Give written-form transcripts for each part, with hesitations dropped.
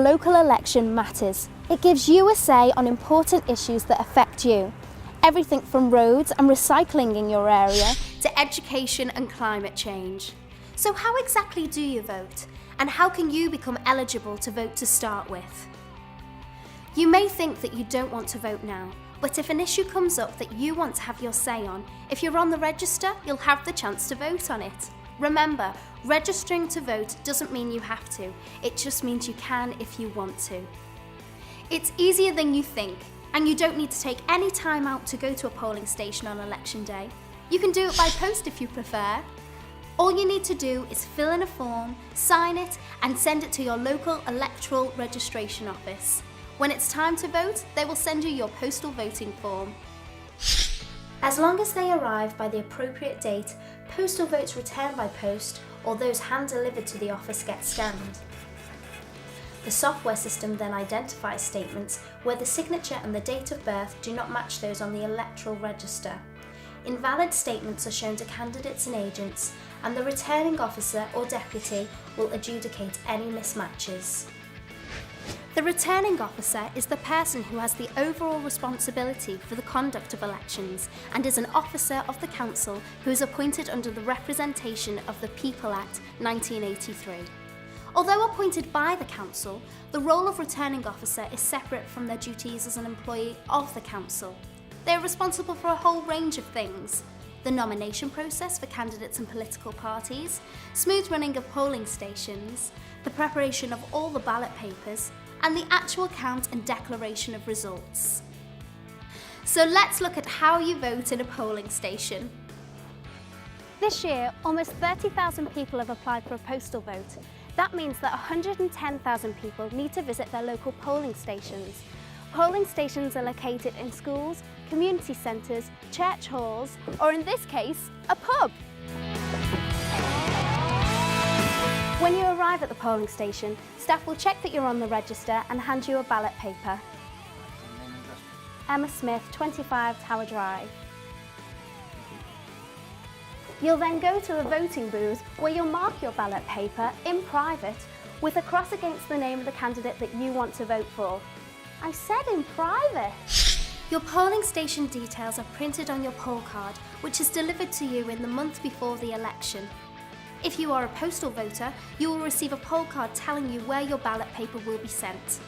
local election matters. It gives you a say on important issues that affect you. Everything from roads and recycling in your area to education and climate change. So how exactly do you vote? And how can you become eligible to vote to start with? You may think that you don't want to vote now, but if an issue comes up that you want to have your say on, if you're on the register, you'll have the chance to vote on it. Remember, registering to vote doesn't mean you have to, it just means you can if you want to. It's easier than you think, and you don't need to take any time out to go to a polling station on election day. You can do it by post if you prefer. All you need to do is fill in a form, sign it, and send it to your local electoral registration office. When it's time to vote, they will send you your postal voting form. As long as they arrive by the appropriate date, postal votes returned by post or those hand-delivered to the office get scanned. The software system then identifies statements where the signature and the date of birth do not match those on the electoral register. Invalid statements are shown to candidates and agents, and the returning officer or deputy will adjudicate any mismatches. The returning officer is the person who has the overall responsibility for the conduct of elections and is an officer of the council who is appointed under the Representation of the People Act 1983. Although appointed by the council, the role of returning officer is separate from their duties as an employee of the council. They are responsible for a whole range of things: the nomination process for candidates and political parties, smooth running of polling stations, the preparation of all the ballot papers, and the actual count and declaration of results. So let's look at how you vote in a polling station. This year, almost 30,000 people have applied for a postal vote. That means that 110,000 people need to visit their local polling stations. Polling stations are located in schools, community centres, church halls, or in this case, a pub. When you arrive at the polling station, staff will check that you're on the register and hand you a ballot paper. Emma Smith, 25 Tower Drive. You'll then go to the voting booth where you'll mark your ballot paper in private with a cross against the name of the candidate that you want to vote for. I said in private. Your polling station details are printed on your poll card, which is delivered to you in the month before the election. If you are a postal voter, you will receive a poll card telling you where your ballot paper will be sent.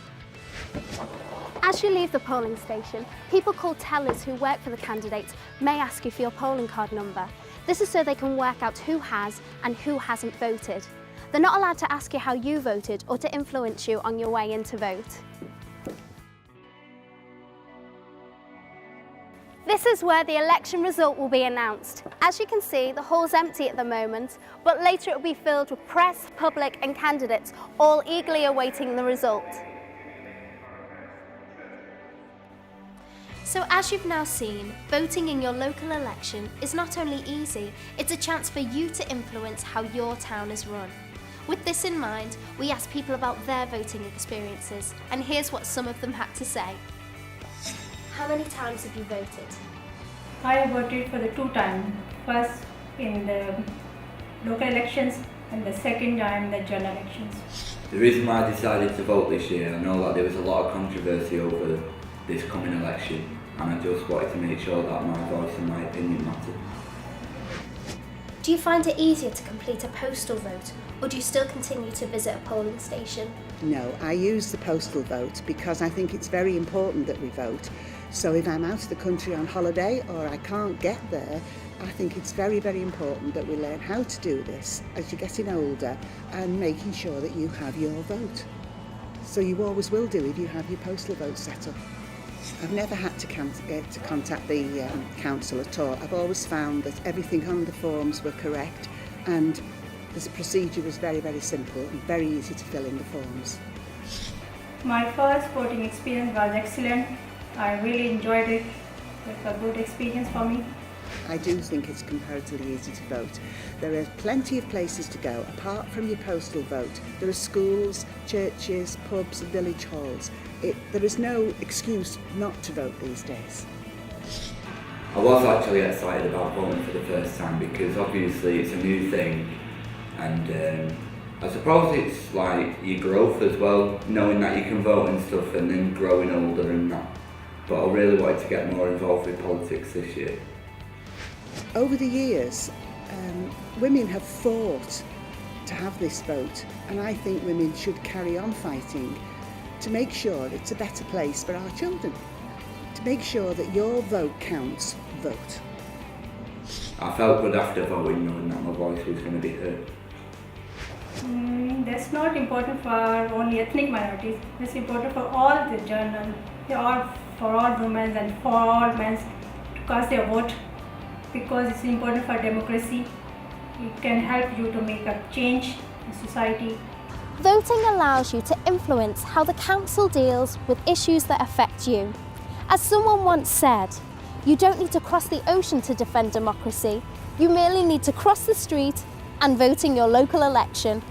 As you leave the polling station, people called tellers who work for the candidates may ask you for your polling card number. This is so they can work out who has and who hasn't voted. They're not allowed to ask you how you voted or to influence you on your way in to vote. This is where the election result will be announced. As you can see, the hall's empty at the moment, but later it will be filled with press, public and candidates, all eagerly awaiting the result. So as you've now seen, voting in your local election is not only easy, it's a chance for you to influence how your town is run. With this in mind, we asked people about their voting experiences, and here's what some of them had to say. How many times have you voted? I voted for the 2 times. First in the local elections and the second time in the general elections. The reason why I decided to vote this year, I know that there was a lot of controversy over this coming election, and I just wanted to make sure that my voice and my opinion mattered. Do you find it easier to complete a postal vote, or do you still continue to visit a polling station? No, I use the postal vote because I think it's very important that we vote. So if I'm out of the country on holiday or I can't get there, I think it's very, very important that we learn how to do this as you're getting older and making sure that you have your vote. So you always will do if you have your postal vote set up. I've never had to contact the council at all. I've always found that everything on the forms were correct, and this procedure was very, very simple and very easy to fill in the forms. My first voting experience was excellent. I really enjoyed it. It was a good experience for me. I do think it's comparatively easy to vote. There are plenty of places to go apart from your postal vote. There are schools, churches, pubs and village halls. There is no excuse not to vote these days. I was actually excited about voting for the first time because obviously it's a new thing, and I suppose it's like your growth as well, knowing that you can vote and stuff and then growing older and that. But I really wanted to get more involved with politics this year. Over the years, women have fought to have this vote, and I think women should carry on fighting to make sure it's a better place for our children, to make sure that your vote counts. Vote. I felt good after voting, knowing that my voice was going to be heard. That's not important for only ethnic minorities. It's important for all the journal, for all women and for all men to cast their vote, because it's important for democracy. It can help you to make a change in society. Voting allows you to influence how the council deals with issues that affect you. As someone once said, you don't need to cross the ocean to defend democracy. You merely need to cross the street and vote in your local election